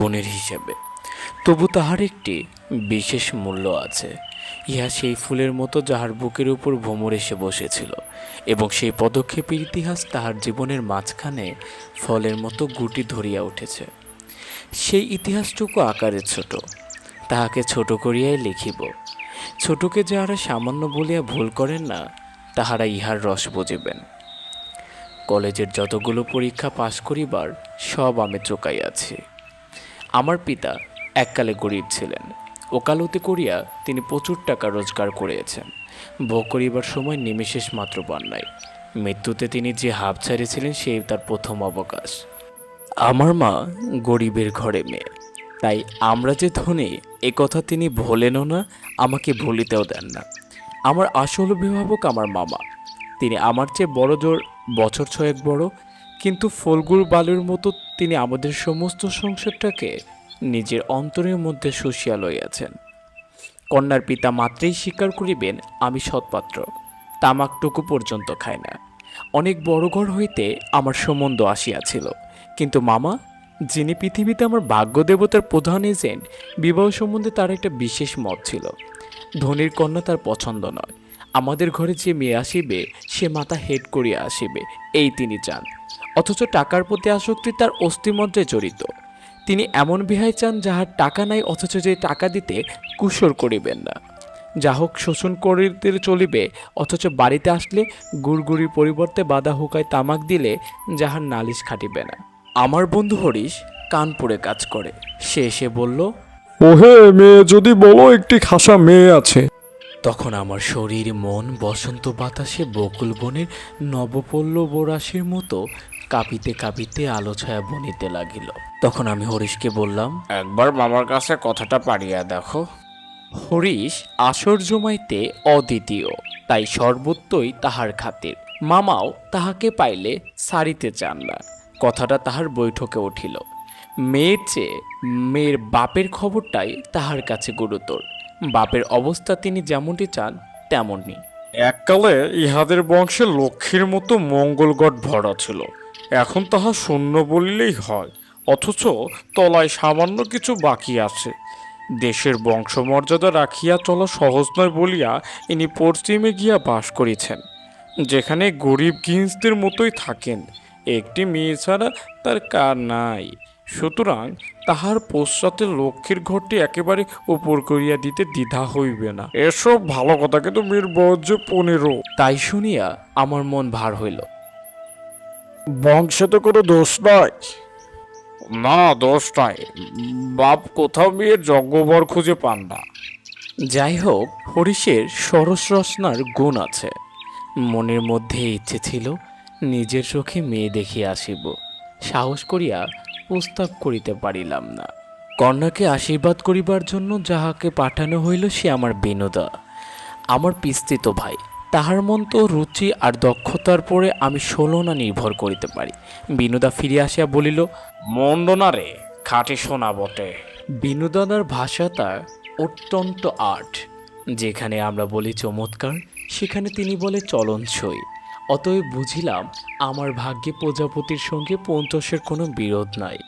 বোনের হিসেবে। তবু তাহার একটি বিশেষ মূল্য আছে। ইহা সেই ফুলের মতো যাহার বুকের উপর ভ্রমর এসে বসেছিল, এবং সেই পদক্ষেপের ইতিহাস তাহার জীবনের মাঝখানে ফলের মতো গুটি ধরিয়া উঠেছে। সেই ইতিহাসটুকু আকারে ছোট, তাহাকে ছোট করিয়াই লিখিব। ছোটকে যাহারা সামান্য বলিয়া ভুল করেন না, তাহারা ইহার রস বুঝিবেন। কলেজের যতগুলো পরীক্ষা পাশ করিবার সব আমি চোকাইয়াছি। আমার পিতা এককালে গরিব ছিলেন। ওকালতি করিয়া তিনি প্রচুর টাকা রোজগার করিয়াছেন। ভোগ করিবার সময় নিমেষেষ মাত্র পান নাই। মৃত্যুতে তিনি যে হাঁপ ছাড়িয়েছিলেন সেই তার প্রথম অবকাশ। আমার মা গরিবের ঘরে মেয়ে, তাই আমরা যে ধনী এ কথা তিনি ভোলেনও না, আমাকে ভুলিতেও দেন না। আমার আসল অভিভাবক আমার মামা। তিনি আমার চেয়ে বড় জোর বছর ছয়েক বড়, কিন্তু ফলগুর বালুর মতো তিনি আমাদের সমস্ত সংসারটাকে নিজের অন্তরের মধ্যে শুষিয়া লইয়াছেন। কন্যার পিতা মাত্রেই স্বীকার করিবেন আমি সৎপাত্র, তামাকটুকু পর্যন্ত খায় না। অনেক বড় ঘর হইতে আমার সম্বন্ধ আসিয়াছিল, কিন্তু মামা, যিনি পৃথিবীতে আমার ভাগ্যদেবতার প্রধান এজেন্ট, বিবাহ সম্বন্ধে তার একটা বিশেষ মত ছিল। ধনীর কন্যা তার পছন্দ নয়। আমাদের ঘরে যে মেয়ে আসিবে সে মাথা হেট করিয়া আসিবে, এই তিনি চান। অথচ টাকার প্রতি আসক্তি তার অস্থিমজ্জায় জড়িত। তিনি এমন বিহাই চান যাহার টাকা নাই, অথচ যে টাকা দিতে কুশল করিবেন না। যা হোক শোষণ করিতে চলিবে, অথচ বাড়িতে আসলে গুড়গুড়ির পরিবর্তে বাদা হুকায় তামাক দিলে যাহার নালিশ খাটিবে না। আমার বন্ধু হরিশ কানপুরে কাজ করে। সে এসে বলল, ওহে মেয়ে, যদি বলো একটি খাসা মেয়ে আছে। তখন আমার শরীর মন বসন্ত বাতাসে বকুল বনের নবপল্লব রাশির মতো কাঁপিতে কাঁপিতে আলো ছায়া বনিতে লাগিল। তখন আমি হরিশকে বললাম, একবার মামার কাছে কথাটা পারিয়া দেখো। হরিশ আসর জমাইতে অদ্বিতীয়, তাই সর্বত্রই তাহার খাতির। মামাও তাহাকে পাইলে সারিতে চান না। কথাটা তাহার বৈঠকে উঠিল। মেয়ের চেয়ে মেয়ের বাপের খবরটাই তাহার কাছে গুরুতর। বাপের অবস্থা তিনি যেমনটি চান তেমনই। এককালে ইহাদের বংশে লক্ষ্মীর মতো মঙ্গলগড় ভরা ছিল, এখন তাহা শূন্য বলিলেই হয়। অথচ তলায় সামান্য কিছু বাকি আছে। দেশের বংশমর্যাদা রাখিয়া চলা সহজ নয় বলিয়া ইনি পশ্চিমে গিয়া বাস করিছেন, যেখানে গরিব গিন্সদের মতোই থাকেন। একটি মেয়ে ছাড়া তার কার নাই, সুতরাং তাহার পশ্চাতে লক্ষ্মীর ঘরটি একেবারে উপর করিয়া দিতে দ্বিধা হইবে না। এসব ভালো কথা, কিন্তু মেয়ের বয়স যে 15। তাই শুনিয়া আমার মন ভার হইল। বংশে তো কোনো দোষ নাই। না, দোষ নাই। বাপ কোথাও মেয়ের যোগ্যবর খুঁজে পান না। যাই হোক, হরিশের সরস রচনার গুণ আছে। মনের মধ্যে ইচ্ছে ছিল নিজের চোখে মেয়ে দেখিয়া আসিব। সাহস করিয়া প্রস্তাব করিতে পারিলাম না। কন্যাকে আশীর্বাদ করিবার জন্য যাহাকে পাঠানো হইল সে আমার বিনোদা, আমার পিস্তিত ভাই। তাহার মন তো রুচি আর দক্ষতার পরে আমি 16 না নির্ভর করিতে পারি। বিনোদা ফিরিয়া আসিয়া বলিল, মন্দ না রে, খাঁটি সোনা বটে। বিনোদাদার ভাষাটা অত্যন্ত আর্ট। যেখানে আমরা বলি চমৎকার, সেখানে তিনি বলে চলনসই। অতএব বুঝিলাম আমার ভাগ্যে প্রজাপতির সঙ্গে পঞ্চশের কোনো বিরোধ নাই।